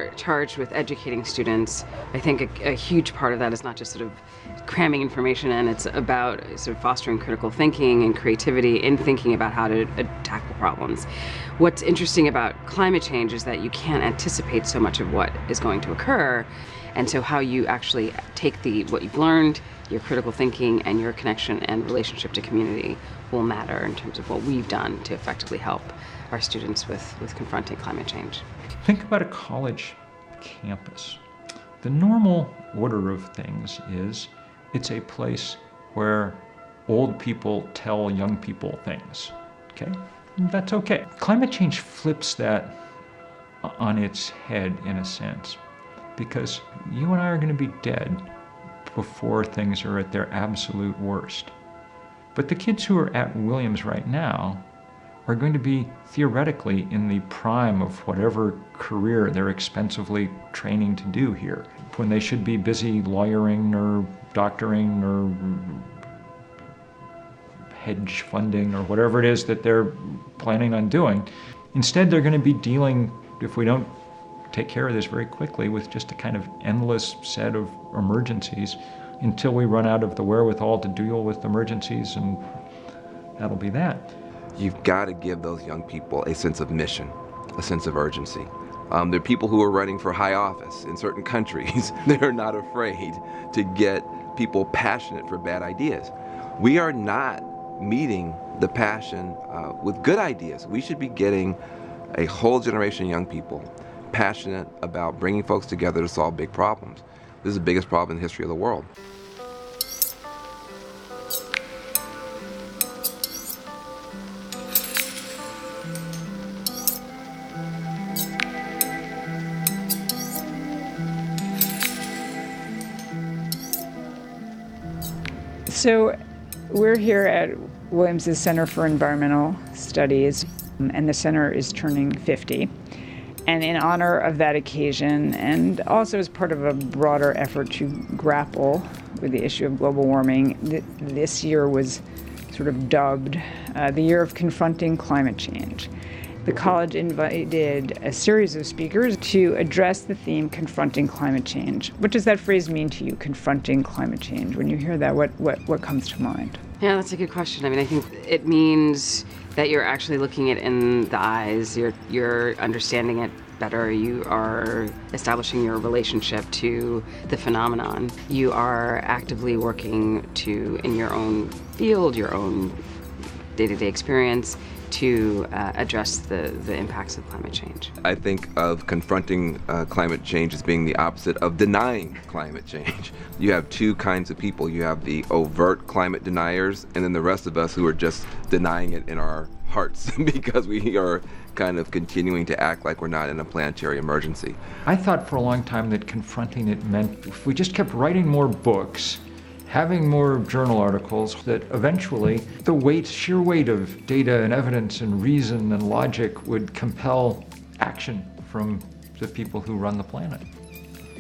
are charged with educating students, I think a huge part of that is not just sort of cramming information in, it's about sort of fostering critical thinking and creativity in thinking about how to tackle problems. What's interesting about climate change is that you can't anticipate so much of what is going to occur, and so how you actually take what you've learned, your critical thinking, and your connection and relationship to community will matter in terms of what we've done to effectively help our students with confronting climate change. Think about a college campus. The normal order of things is it's a place where old people tell young people things, okay? That's okay. Climate change flips that on its head in a sense, because you and I are going to be dead before things are at their absolute worst. But the kids who are at Williams right now are going to be theoretically in the prime of whatever career they're expensively training to do here, when they should be busy lawyering or doctoring or hedge funding or whatever it is that they're planning on doing. Instead, they're going to be dealing, if we don't take care of this very quickly, with just a kind of endless set of emergencies until we run out of the wherewithal to deal with emergencies, and that'll be that. You've got to give those young people a sense of mission, a sense of urgency. There are people who are running for high office in certain countries. They're not afraid to get people passionate for bad ideas. We are not meeting the passion with good ideas. We should be getting a whole generation of young people passionate about bringing folks together to solve big problems. This is the biggest problem in the history of the world. So we're here at Williams' Center for Environmental Studies, and the center is turning 50. And in honor of that occasion, and also as part of a broader effort to grapple with the issue of global warming, this year was sort of dubbed the year of confronting climate change. The college invited a series of speakers to address the theme, confronting climate change. What does that phrase mean to you, confronting climate change? When you hear that, what comes to mind? Yeah, that's a good question. I mean, I think it means that you're actually looking it in the eyes, you're understanding it better, you are establishing your relationship to the phenomenon. You are actively working to, in your own field, your own day-to-day experience, to address the impacts of climate change. I think of confronting climate change as being the opposite of denying climate change. You have two kinds of people. You have the overt climate deniers, and then the rest of us who are just denying it in our hearts because we are kind of continuing to act like we're not in a planetary emergency. I thought for a long time that confronting it meant if we just kept writing more books, having more journal articles, that eventually the sheer weight of data and evidence and reason and logic would compel action from the people who run the planet.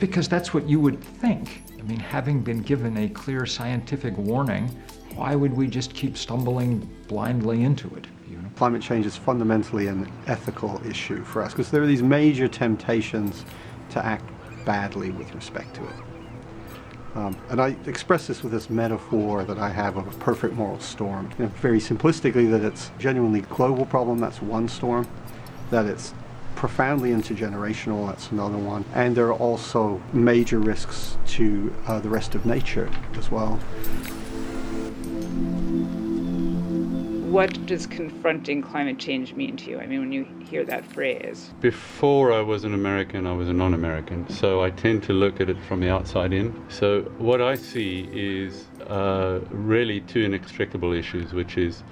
Because that's what you would think. I mean, having been given a clear scientific warning, why would we just keep stumbling blindly into it? Climate change is fundamentally an ethical issue for us because there are these major temptations to act badly with respect to it. And I express this with this metaphor that I have of a perfect moral storm. Very simplistically, that it's a genuinely global problem, that's one storm. That it's profoundly intergenerational, that's another one. And there are also major risks to the rest of nature as well. What does confronting climate change mean to you? I mean, when you hear that phrase. Before I was an American, I was a non-American, so I tend to look at it from the outside in. So what I see is really two inextricable issues, which is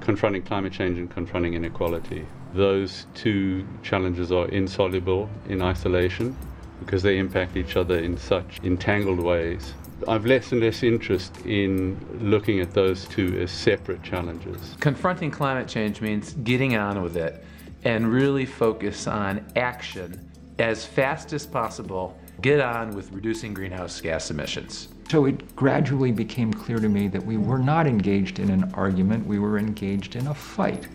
confronting climate change and confronting inequality. Those two challenges are insoluble in isolation because they impact each other in such entangled ways. I've less and less interest in looking at those two as separate challenges. Confronting climate change means getting on with it and really focus on action as fast as possible. Get on with reducing greenhouse gas emissions. So it gradually became clear to me that we were not engaged in an argument, we were engaged in a fight.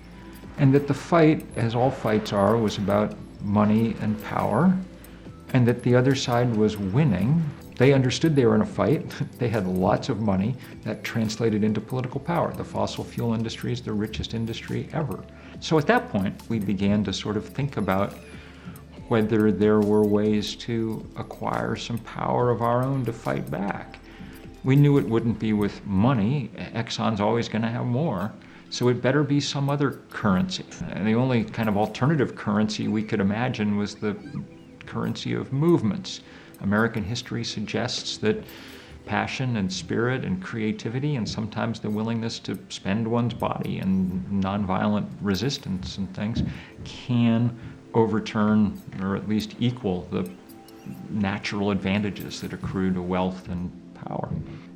And that the fight, as all fights are, was about money and power. and that the other side was winning. They understood they were in a fight. They had lots of money. That translated into political power. The fossil fuel industry is the richest industry ever. So at that point, we began to sort of think about whether there were ways to acquire some power of our own to fight back. We knew it wouldn't be with money. Exxon's always going to have more. So it better be some other currency. And the only kind of alternative currency we could imagine was the currency of movements. American history suggests that passion and spirit and creativity, and sometimes the willingness to spend one's body and nonviolent resistance and things, can overturn or at least equal the natural advantages that accrue to wealth and power.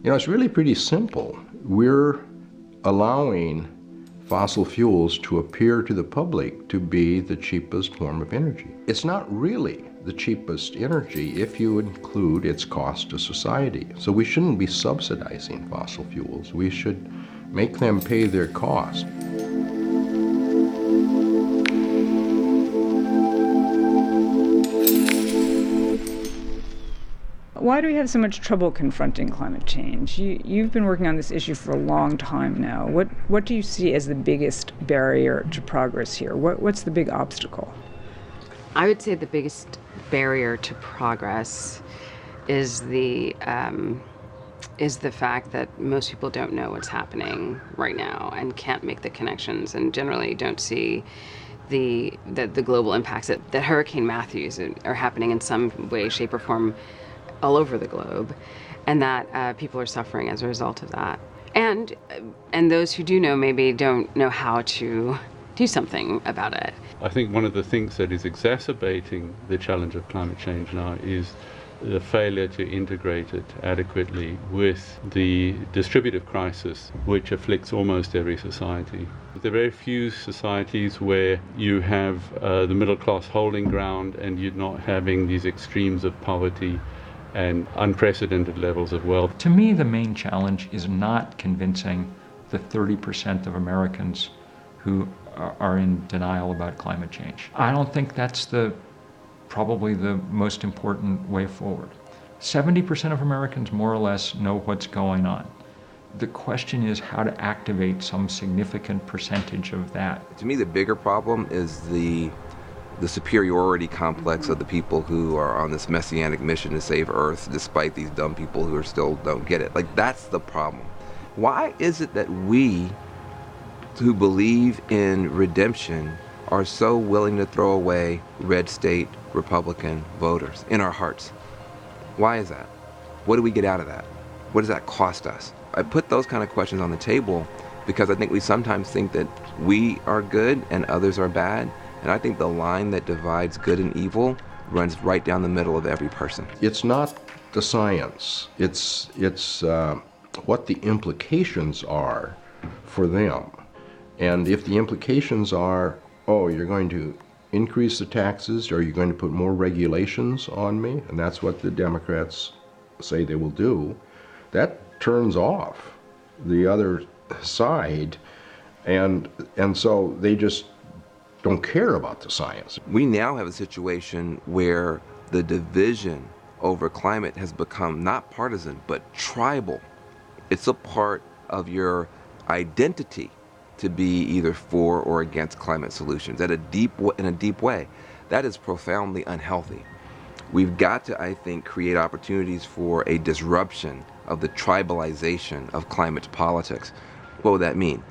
You know, it's really pretty simple. We're allowing fossil fuels to appear to the public to be the cheapest form of energy. It's not really the cheapest energy if you include its cost to society. So we shouldn't be subsidizing fossil fuels. We should make them pay their cost. Why do we have so much trouble confronting climate change? You've been working on this issue for a long time now. What do you see as the biggest barrier to progress here? What's the big obstacle? I would say the biggest barrier to progress is the fact that most people don't know what's happening right now and can't make the connections, and generally don't see the global impacts that Hurricane Matthews are happening in some way, shape, or form all over the globe, and that people are suffering as a result of that. And those who do know maybe don't know how to do something about it. I think one of the things that is exacerbating the challenge of climate change now is the failure to integrate it adequately with the distributive crisis which afflicts almost every society. There are very few societies where you have the middle class holding ground and you're not having these extremes of poverty and unprecedented levels of wealth. To me, the main challenge is not convincing the 30% of Americans who are in denial about climate change. I don't think that's probably the most important way forward. 70% of Americans more or less know what's going on. The question is how to activate some significant percentage of that. To me, the bigger problem is the superiority complex of the people who are on this messianic mission to save Earth, despite these dumb people who still don't get it. Like, that's the problem. Why is it that we, who believe in redemption, are so willing to throw away red state Republican voters in our hearts? Why is that? What do we get out of that? What does that cost us? I put those kind of questions on the table because I think we sometimes think that we are good and others are bad. And I think the line that divides good and evil runs right down the middle of every person. It's not the science. It's what the implications are for them. And if the implications are, oh, you're going to increase the taxes, or you're going to put more regulations on me, and that's what the Democrats say they will do, that turns off the other side, and so they just don't care about the science. We now have a situation where the division over climate has become not partisan, but tribal. It's a part of your identity to be either for or against climate solutions in a deep way. That is profoundly unhealthy. We've got to, I think, create opportunities for a disruption of the tribalization of climate politics. What would that mean?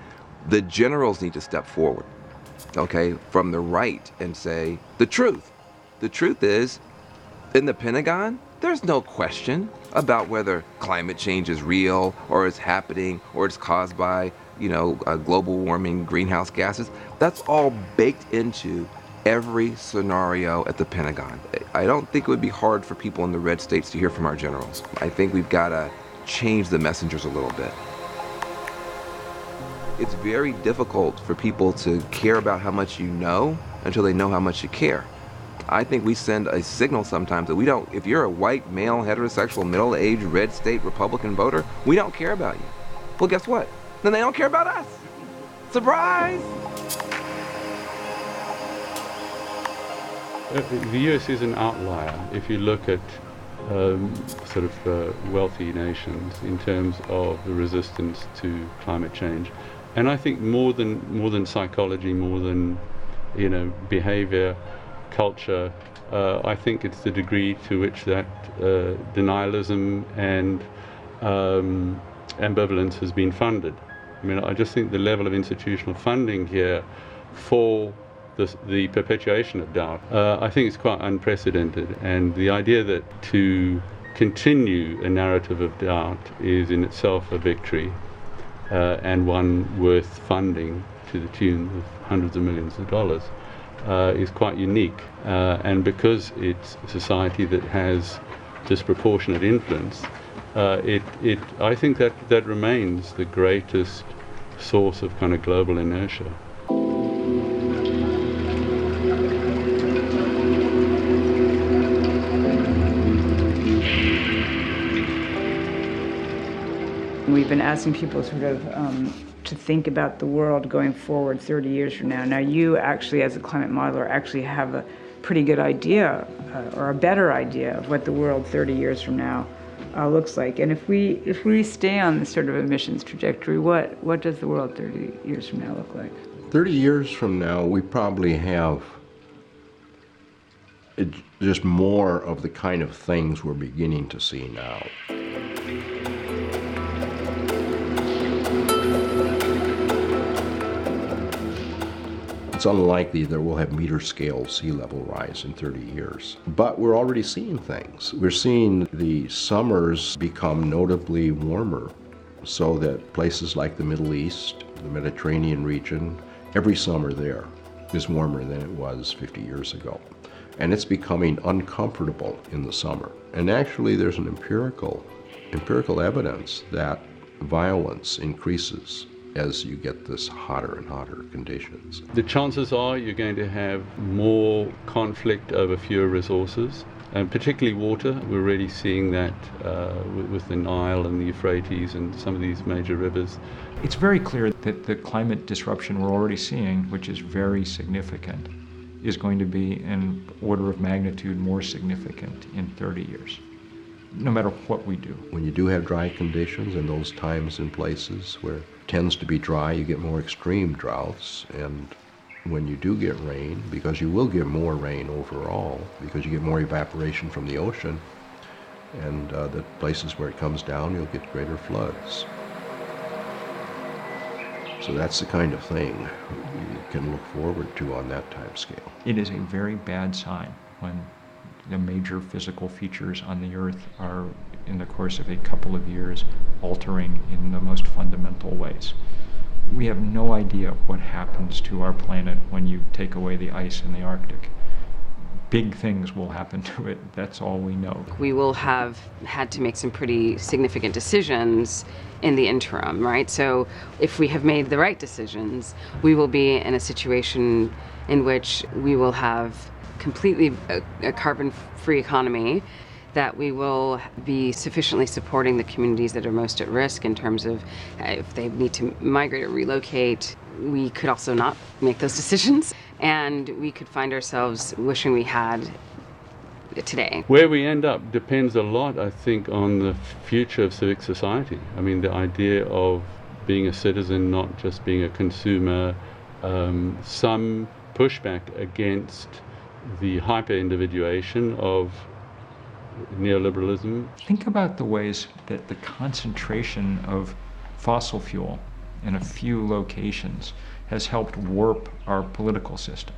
The generals need to step forward, okay, from the right and say the truth. The truth is, in the Pentagon, there's no question about whether climate change is real or it's happening or it's caused by, global warming, greenhouse gases. That's all baked into every scenario at the Pentagon. I don't think it would be hard for people in the red states to hear from our generals. I think we've got to change the messengers a little bit. It's very difficult for people to care about how much you know until they know how much you care. I think we send a signal sometimes that we don't, if you're a white, male, heterosexual, middle-aged, red state Republican voter, we don't care about you. Well, guess what? Then they don't care about us. Surprise! the US is an outlier if you look at wealthy nations in terms of the resistance to climate change. And I think more than psychology, more than behavior, culture, I think it's the degree to which that denialism and ambivalence has been funded. I mean, I just think the level of institutional funding here for the perpetuation of doubt, I think it's quite unprecedented. And the idea that to continue a narrative of doubt is in itself a victory, and one worth funding to the tune of hundreds of millions of dollars, is quite unique. And because it's a society that has disproportionate influence, I think that remains the greatest source of kind of global inertia. We've been asking people sort of to think about the world going forward 30 years from now. Now you actually, as a climate modeler, actually have a pretty good idea or a better idea of what the world 30 years from now looks like. And if we stay on this sort of emissions trajectory, what does the world 30 years from now look like? 30 years from now, we probably have just more of the kind of things we're beginning to see now. It's unlikely that we'll have meter scale sea level rise in 30 years. But we're already seeing things. We're seeing the summers become notably warmer, so that places like the Middle East, the Mediterranean region, every summer there is warmer than it was 50 years ago. And it's becoming uncomfortable in the summer. And actually there's an empirical evidence that violence increases as you get this hotter and hotter conditions. The chances are you're going to have more conflict over fewer resources, and particularly water. We're already seeing that with the Nile and the Euphrates and some of these major rivers. It's very clear that the climate disruption we're already seeing, which is very significant, is going to be an order of magnitude more significant in 30 years, no matter what we do. When you do have dry conditions in those times and places where it tends to be dry, you get more extreme droughts. And when you do get rain, because you will get more rain overall, because you get more evaporation from the ocean, and the places where it comes down, you'll get greater floods. So that's the kind of thing you can look forward to on that time scale. It is a very bad sign when the major physical features on the Earth are, in the course of a couple of years, altering in the most fundamental ways. We have no idea what happens to our planet when you take away the ice in the Arctic. Big things will happen to it, that's all we know. We will have had to make some pretty significant decisions in the interim, right? So if we have made the right decisions, we will be in a situation in which we will have completely a carbon-free economy, that we will be sufficiently supporting the communities that are most at risk in terms of if they need to migrate or relocate. We could also not make those decisions, and we could find ourselves wishing we had today. Where we end up depends a lot, I think, on the future of civic society. I mean, the idea of being a citizen, not just being a consumer, some pushback against the hyper-individuation of neoliberalism. Think about the ways that the concentration of fossil fuel in a few locations has helped warp our political system.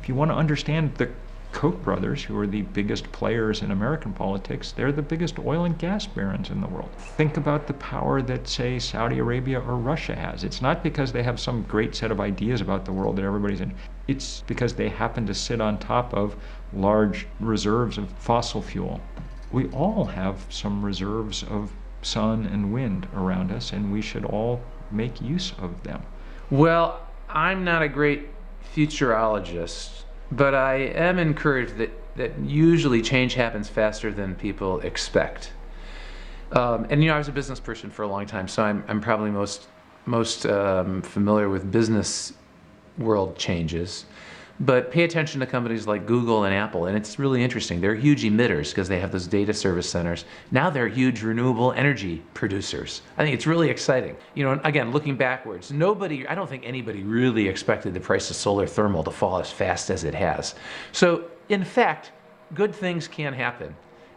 If you want to understand the Koch brothers, who are the biggest players in American politics, they're the biggest oil and gas barons in the world. Think about the power that, say, Saudi Arabia or Russia has. It's not because they have some great set of ideas about the world that everybody's in. It's because they happen to sit on top of large reserves of fossil fuel. We all have some reserves of sun and wind around us, and we should all make use of them. Well, I'm not a great futurologist, but I am encouraged that usually change happens faster than people expect. And I was a business person for a long time, so I'm probably most familiar with business world changes. But pay attention to companies like Google and Apple, and it's really interesting. They're huge emitters because they have those data service centers. Now they're huge renewable energy producers. I think it's really exciting. You know, again, looking backwards, I don't think anybody really expected the price of solar thermal to fall as fast as it has. So, in fact, good things can happen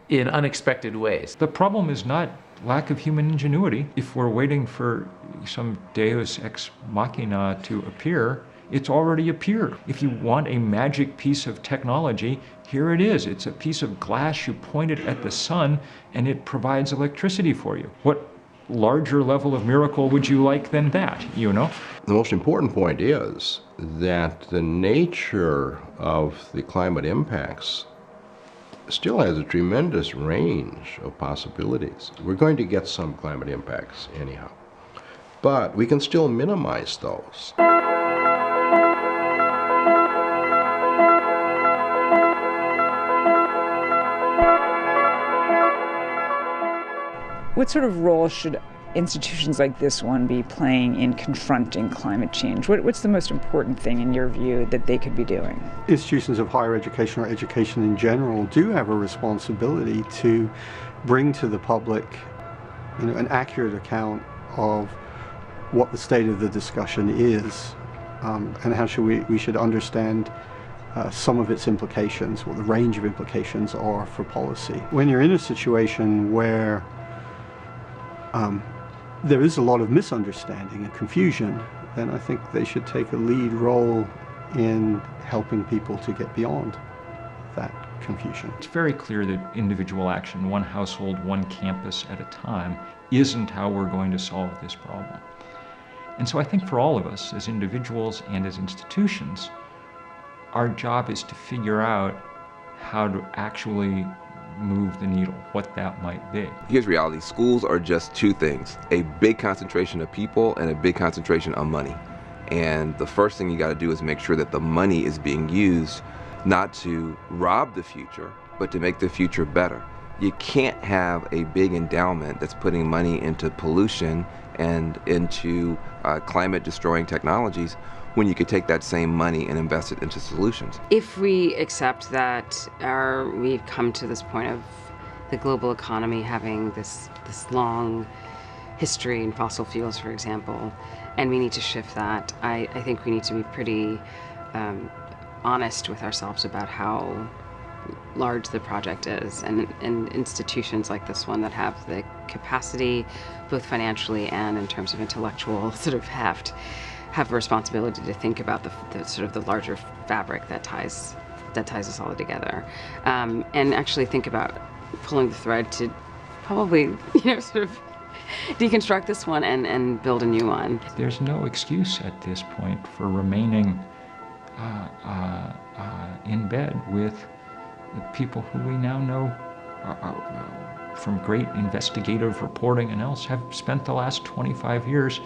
in unexpected ways. The problem is not lack of human ingenuity. If we're waiting for some deus ex machina to appear, it's already appeared. If you want a magic piece of technology, here it is. It's a piece of glass, you point it at the sun, and it provides electricity for you. What larger level of miracle would you like than that, you know? The most important point is that the nature of the climate impacts still has a tremendous range of possibilities. We're going to get some climate impacts anyhow, but we can still minimize those. What sort of role should institutions like this one be playing in confronting climate change? What's the most important thing in your view that they could be doing? Institutions of higher education or education in general do have a responsibility to bring to the public, an accurate account of what the state of the discussion is, and how we should understand some of its implications, what the range of implications are for policy. When you're in a situation where there is a lot of misunderstanding and confusion, then I think they should take a lead role in helping people to get beyond that confusion. It's very clear that individual action, one household, one campus at a time, isn't how we're going to solve this problem. And so I think for all of us, as individuals and as institutions, our job is to figure out how to actually move the needle, what that might be. Here's reality. Schools are just two things: a big concentration of people and a big concentration of money. And the first thing you got to do is make sure that the money is being used not to rob the future, but to make the future better. You can't have a big endowment that's putting money into pollution and into climate-destroying technologies when you could take that same money and invest it into solutions. If we accept that we've come to this point of the global economy having this long history in fossil fuels, for example, and we need to shift that, I think we need to be pretty honest with ourselves about how large the project is, and institutions like this one that have the capacity, both financially and in terms of intellectual sort of heft, have a responsibility to think about the sort of the larger fabric that ties us all together, and actually think about pulling the thread to probably sort of deconstruct this one and build a new one. There's no excuse at this point for remaining in bed with the people who we now know from great investigative reporting and else have spent the last 25 years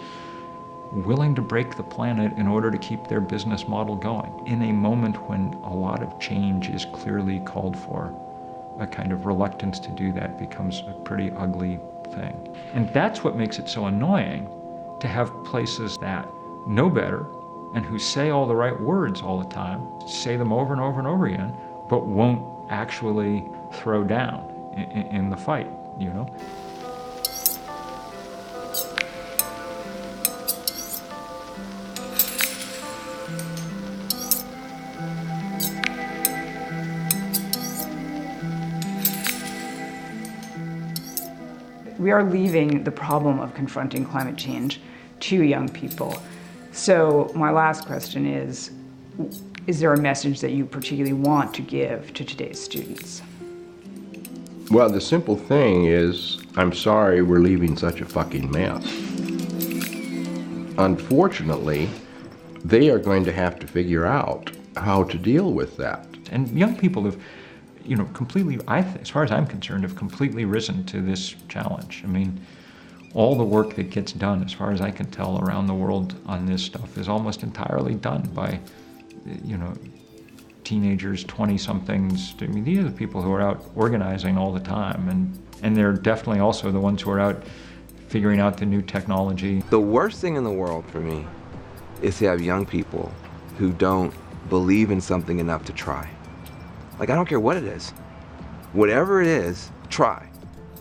willing to break the planet in order to keep their business model going. In a moment when a lot of change is clearly called for, a kind of reluctance to do that becomes a pretty ugly thing. And that's what makes it so annoying to have places that know better and who say all the right words all the time, say them over and over and over again, but won't actually throw down in the fight, We are leaving the problem of confronting climate change to young people. So my last question is there a message that you particularly want to give to today's students? Well, the simple thing is, I'm sorry we're leaving such a fucking mess. Unfortunately, they are going to have to figure out how to deal with that. And young people have, completely, as far as I'm concerned, have completely risen to this challenge. I mean, all the work that gets done, as far as I can tell, around the world on this stuff is almost entirely done by, teenagers, 20-somethings. I mean, these are the people who are out organizing all the time, and they're definitely also the ones who are out figuring out the new technology. The worst thing in the world for me is to have young people who don't believe in something enough to try. Like, I don't care what it is. Whatever it is, try.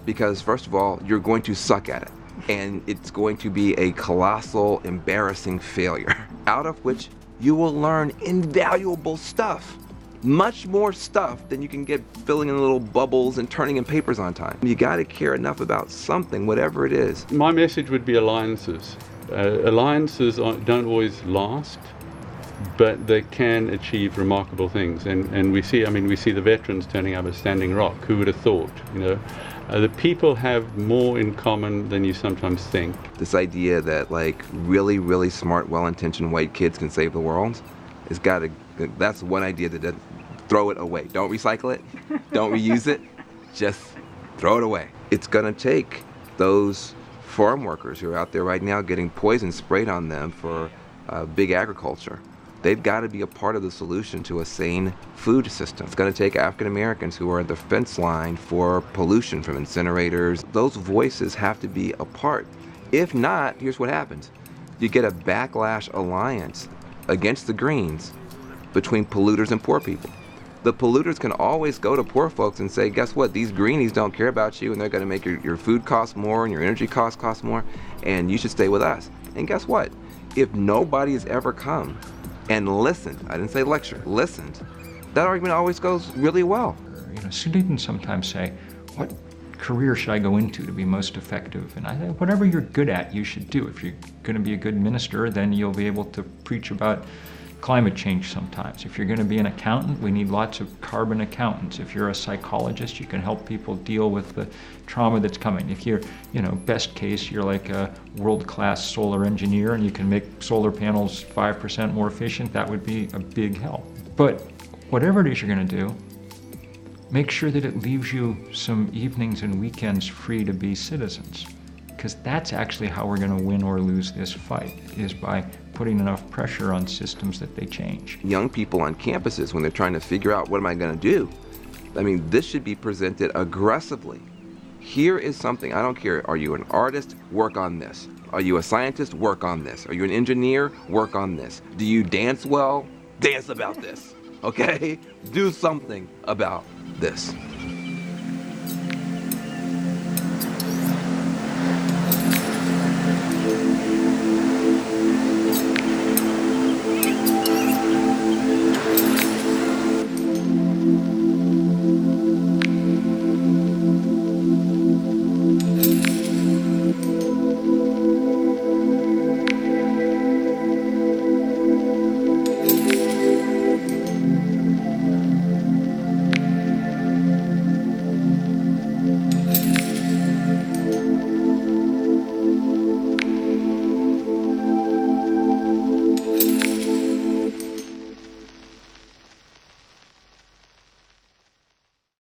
Because first of all, you're going to suck at it. And it's going to be a colossal, embarrassing failure, out of which you will learn invaluable stuff. Much more stuff than you can get filling in little bubbles and turning in papers on time. You gotta care enough about something, whatever it is. My message would be alliances. Alliances don't always last, but they can achieve remarkable things. And we see the veterans turning up at Standing Rock. Who would have thought, you know? The people have more in common than you sometimes think. This idea that like really, really smart, well-intentioned white kids can save the world, that's one idea that throw it away. Don't recycle it, don't reuse it, just throw it away. It's gonna take those farm workers who are out there right now getting poison sprayed on them for big agriculture. They've got to be a part of the solution to a sane food system. It's going to take African Americans who are at the fence line for pollution from incinerators. Those voices have to be a part. If not, here's what happens. You get a backlash alliance against the Greens between polluters and poor people. The polluters can always go to poor folks and say, guess what, these greenies don't care about you and they're going to make your food cost more and your energy cost more, and you should stay with us. And guess what? If nobody has ever come and listened, I didn't say lecture, listened, that argument always goes really well. You know, students sometimes say, what career should I go into to be most effective? And I think whatever you're good at, you should do. If you're going to be a good minister, then you'll be able to preach about climate change sometimes. If you're going to be an accountant, we need lots of carbon accountants. If you're a psychologist, you can help people deal with the trauma that's coming. If you're, best case, you're like a world-class solar engineer and you can make solar panels 5% more efficient, that would be a big help. But whatever it is you're going to do, make sure that it leaves you some evenings and weekends free to be citizens. Because that's actually how we're going to win or lose this fight, is by putting enough pressure on systems that they change. Young people on campuses, when they're trying to figure out what am I going to do, this should be presented aggressively. Here is something, I don't care, are you an artist? Work on this. Are you a scientist? Work on this. Are you an engineer? Work on this. Do you dance well? Dance about this, okay? Do something about this.